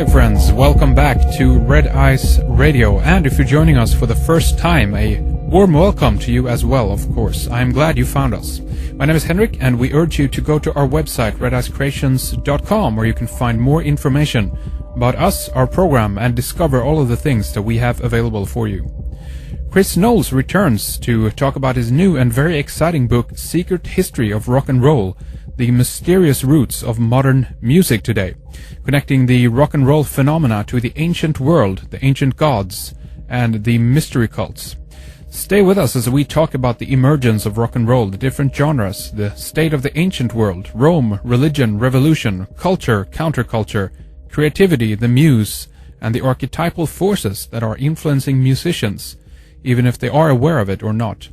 Hi friends, welcome back to Red Eyes Radio, and if you're joining us for the first time, a warm welcome to you as well, of course. I'm glad you found us. My name is Henrik, and we urge you to go to our website, redeyescreations.com, where you can find more information about us, our program, and discover all of the things that we have available for you. Chris Knowles returns to talk about his new and very exciting book, Secret History of Rock and Roll, the mysterious roots of modern music today, connecting the rock and roll phenomena to the ancient world, the ancient gods, and the mystery cults. Stay with us as we talk about the emergence of rock and roll, the different genres, the state of the ancient world, Rome, religion, revolution, culture, counterculture, creativity, the muse, and the archetypal forces that are influencing musicians, even if they are aware of it or not.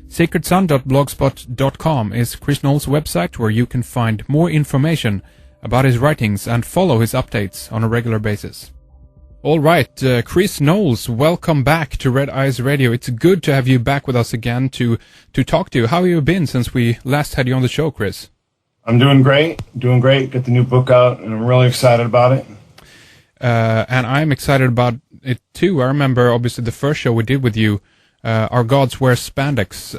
sacredsun.blogspot.com is Chris Knowles' website, where you can find more information about his writings and follow his updates on a regular basis. All right, Chris Knowles, welcome back to Red Eyes Radio. It's good to have you back with us again to talk to you. How have you been since we last had you on the show, Chris? I'm doing great. Got the new book out, and I'm really excited about it. And I'm excited about it too. I remember, obviously, the first show we did with you, Our Gods Wear Spandex,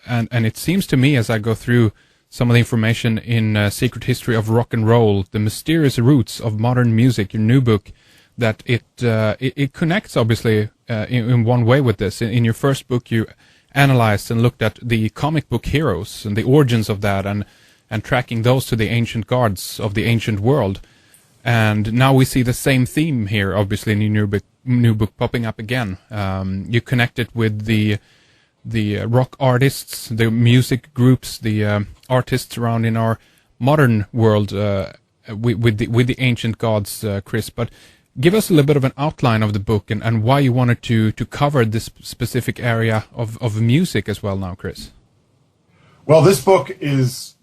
and it seems to me, as I go through some of the information in Secret History of Rock and Roll, the mysterious roots of modern music, your new book, that it connects, obviously, in one way with this. In your first book, you analyzed and looked at the comic book heroes and the origins of that, and tracking those to the ancient gods of the ancient world. And now we see the same theme here, obviously, in your new book popping up again. You connect it with the rock artists, the music groups, the artists around in our modern world with the ancient gods, Chris. But give us a little bit of an outline of the book and why you wanted to cover this specific area of music as well now, Chris. Well, this book is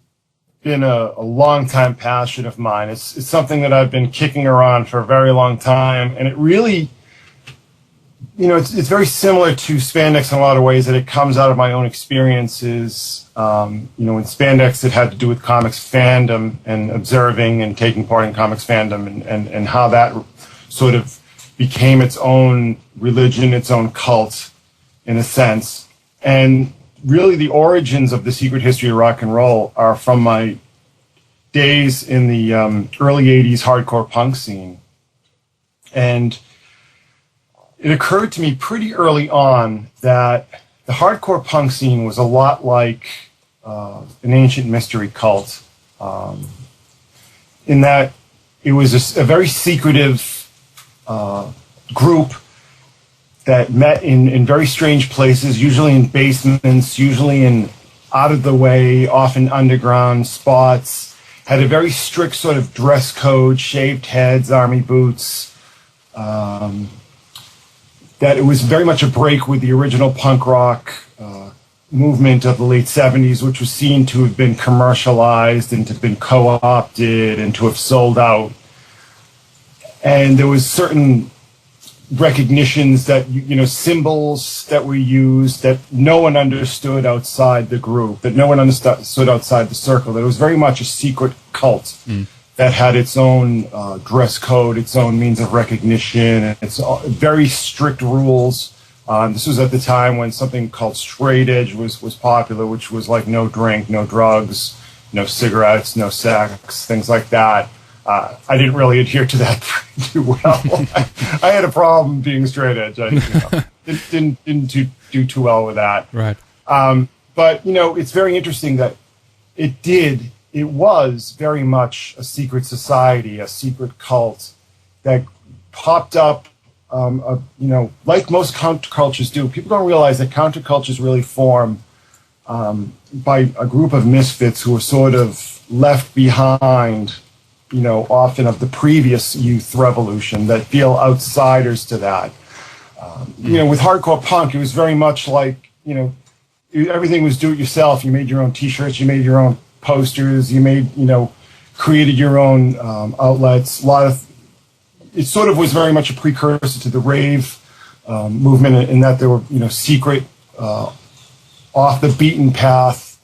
been a long time passion of mine. It's something that I've been kicking around for a very long time, and it really, it's very similar to spandex in a lot of ways, that it comes out of my own experiences. In spandex, it had to do with comics fandom and observing and taking part in comics fandom, and how that sort of became its own religion, its own cult, in a sense. And really, the origins of the secret history of rock and roll are from my days in the early 80s hardcore punk scene. And it occurred to me pretty early on that the hardcore punk scene was a lot like an ancient mystery cult, in that it was a very secretive group that met in very strange places, usually in basements, usually in out-of-the-way, often underground spots, had a very strict sort of dress code, shaved heads, army boots, that it was very much a break with the original punk rock movement of the late 70s, which was seen to have been commercialized and to have been co-opted and to have sold out. And there was certain recognitions that, symbols that were used that no one understood outside the group, that no one understood outside the circle, that it was very much a secret cult that had its own dress code, its own means of recognition, and its very strict rules. This was at the time when something called straight edge was popular, which was like no drink, no drugs, no cigarettes, no sex, things like that. I didn't really adhere to that too well. I had a problem being straight edge. I didn't do too well with that. Right. But it's very interesting that it was very much a secret society, a secret cult that popped up. Like most countercultures do. People don't realize that countercultures really form by a group of misfits who are sort of left behind, often of the previous youth revolution, that feel outsiders to that. With hardcore punk, it was very much like, everything was do-it-yourself. You made your own T-shirts, you made your own posters, you made, created your own outlets. It sort of was very much a precursor to the rave movement, in that there were, secret, off the beaten path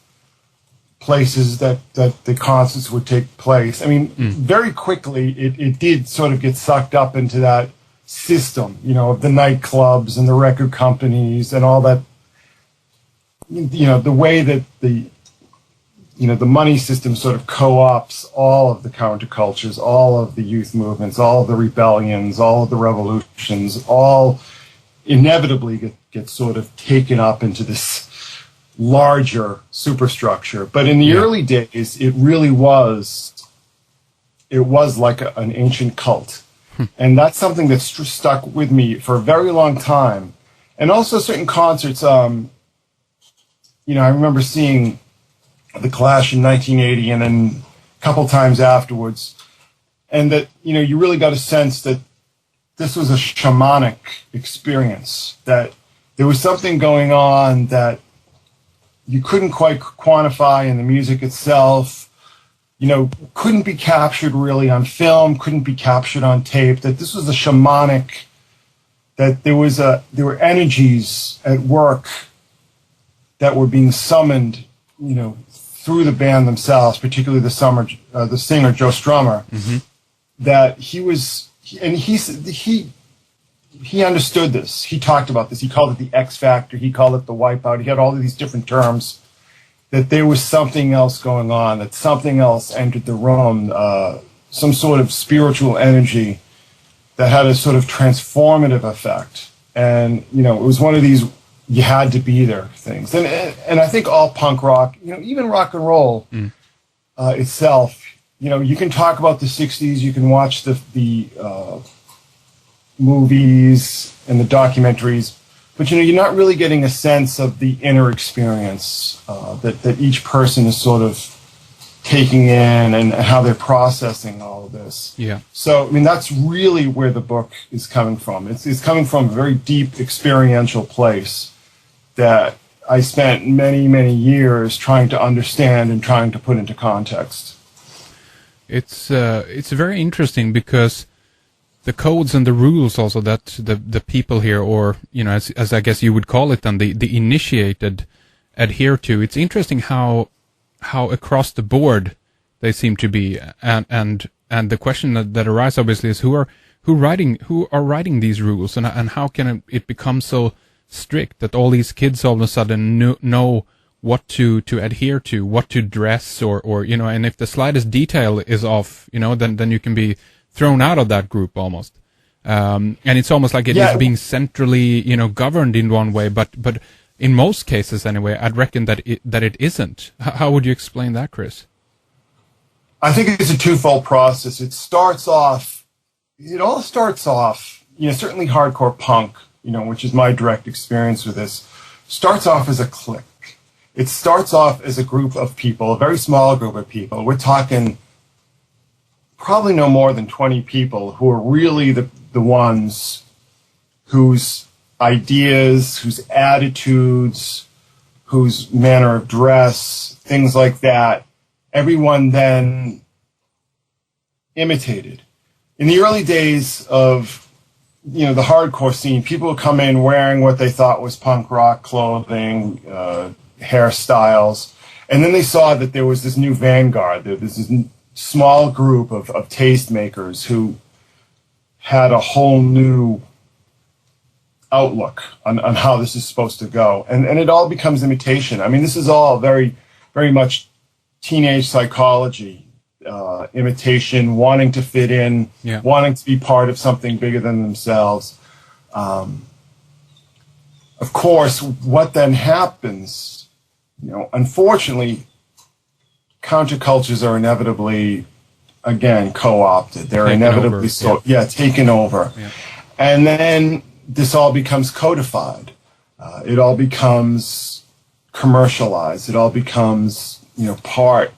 places that the concerts would take place. I mean, very quickly, it did sort of get sucked up into that system, of the nightclubs and the record companies and all that, the way that the money system sort of co-ops all of the countercultures, all of the youth movements, all of the rebellions, all of the revolutions, all inevitably get sort of taken up into this larger superstructure. But in the early days, it really was like an ancient cult. And that's something that's stuck with me for a very long time. And also certain concerts, I remember seeing The Clash in 1980 and then a couple times afterwards. And that, you really got a sense that this was a shamanic experience, that there was something going on that you couldn't quite quantify in the music itself, couldn't be captured really on film, couldn't be captured on tape, that this was a shamanic, that there were energies at work that were being summoned, through the band themselves, particularly the singer, Joe Strummer, that he understood this. He talked about this. He called it the X Factor. He called it the Wipeout. He had all of these different terms, that there was something else going on, that something else entered the room, some sort of spiritual energy that had a sort of transformative effect. And, it was one of these you had to be there things. And I think all punk rock, even rock and roll itself, you can talk about the 60s, you can watch the movies and the documentaries, but you're not really getting a sense of the inner experience that each person is sort of taking in and how they're processing all of this. Yeah. So, that's really where the book is coming from. It's coming from a very deep experiential place that I spent many, many years trying to understand and trying to put into context. It's very interesting because the codes and the rules also that the people here, or as I guess you would call it, then the initiated adhere to. It's interesting how across the board they seem to be, and the question that arises obviously is who are writing these rules, and how can it become so strict that all these kids all of a sudden know what to adhere to, what to dress, or and if the slightest detail is off, then you can be thrown out of that group almost. And it's almost like it is being centrally, governed in one way, but in most cases anyway, I'd reckon that it isn't. How would you explain that, Chris? I think it's a twofold process. It all starts off, certainly hardcore punk, which is my direct experience with this, starts off as a clique. It starts off as a group of people, a very small group of people. We're talking probably no more than 20 people who are really the ones whose ideas, whose attitudes, whose manner of dress, things like that, everyone then imitated. In the early days of the hardcore scene, people would come in wearing what they thought was punk rock clothing, hairstyles, and then they saw that there was this new vanguard. There was this small group of tastemakers who had a whole new outlook on how this is supposed to go. And it all becomes imitation. This is all very, very much teenage psychology. Imitation, wanting to fit in, wanting to be part of something bigger than themselves. Of course, what then happens, unfortunately, countercultures are inevitably, again, co-opted. They're inevitably taken over. Yeah. And then this all becomes codified. It all becomes commercialized. It all becomes, part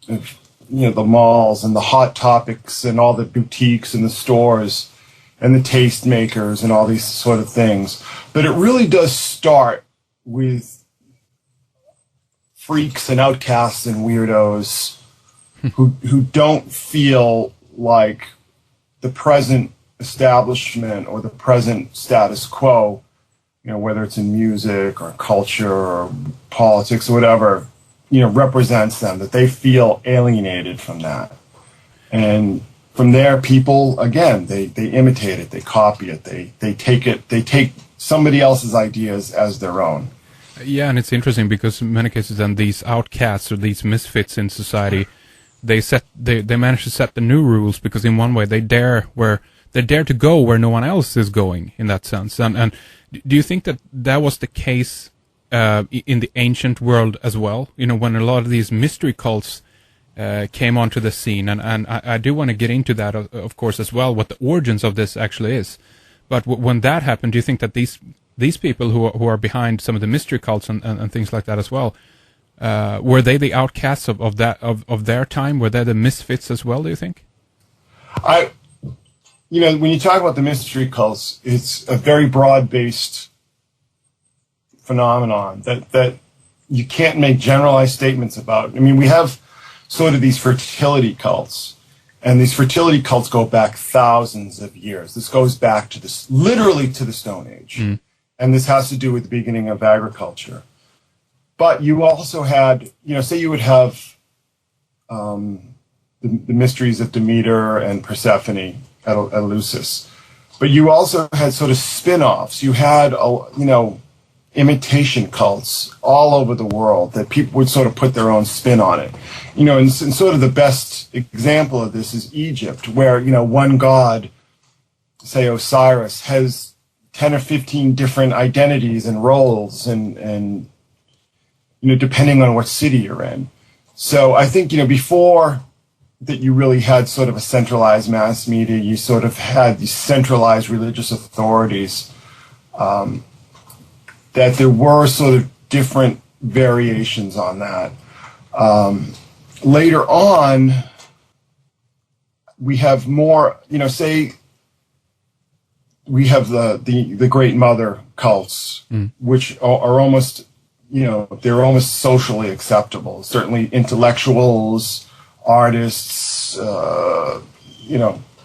of the malls and the Hot Topics and all the boutiques and the stores and the tastemakers and all these sort of things. But it really does start with freaks and outcasts and weirdos who don't feel like the present establishment or the present status quo, whether it's in music or culture or politics or whatever, represents them, that they feel alienated from that. And from there, people, again, they imitate it, they copy it, they take somebody else's ideas as their own. Yeah, and it's interesting because in many cases then these outcasts or these misfits in society, they manage to set the new rules, because in one way they dare to go where no one else is going, in that sense. And do you think that was the case in the ancient world as well? When a lot of these mystery cults came onto the scene, and I do want to get into that, of course, as well, what the origins of this actually is. But when that happened, do you think that these people who are behind some of the mystery cults and things like that as well, were they the outcasts of their time? Were they the misfits as well, do you think? When you talk about the mystery cults, it's a very broad-based phenomenon that you can't make generalized statements about. I mean, we have sort of these fertility cults, and these fertility cults go back thousands of years. This goes back to literally to the Stone Age. Mm. And this has to do with the beginning of agriculture. But you also had, say you would have the mysteries of Demeter and Persephone at Eleusis. But you also had sort of spin-offs. You had, imitation cults all over the world that people would sort of put their own spin on it. And sort of the best example of this is Egypt, where, one god, say Osiris, has 10 or 15 different identities and roles and depending on what city you're in. So I think, before that you really had sort of a centralized mass media, you sort of had these centralized religious authorities, that there were sort of different variations on that. Later on, we have more, say, we have the Great Mother cults, which are almost, they're almost socially acceptable. Certainly intellectuals, artists,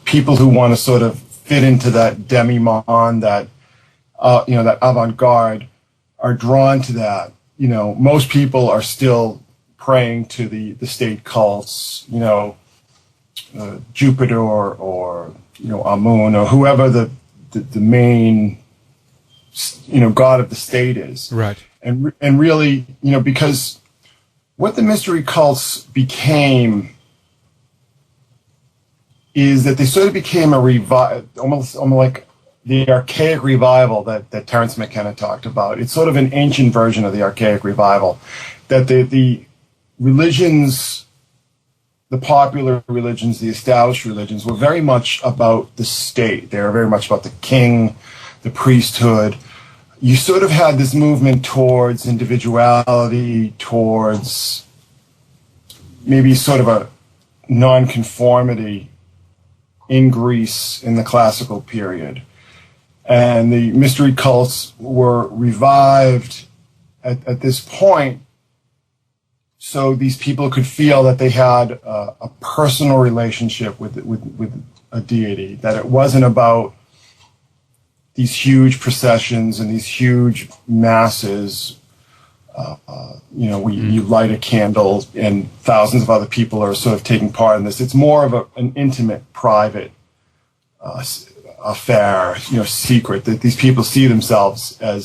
people who want to sort of fit into that demi-monde, that avant-garde, are drawn to that. Most people are still praying to the state cults, Jupiter or Amun or whoever the main, god of the state is. Right. And really, because what the mystery cults became is that they sort of became almost like the archaic revival that Terence McKenna talked about. It's sort of an ancient version of the archaic revival, that the religions, the popular religions, the established religions, were very much about the state. They were very much about the king, the priesthood. You sort of had this movement towards individuality, towards maybe sort of a nonconformity in Greece in the classical period. And the mystery cults were revived at this point, so these people could feel that they had a personal relationship with a deity, that it wasn't about these huge processions and these huge masses. You light a candle and thousands of other people are sort of taking part in this. It's more of an intimate, private affair, secret, that these people see themselves as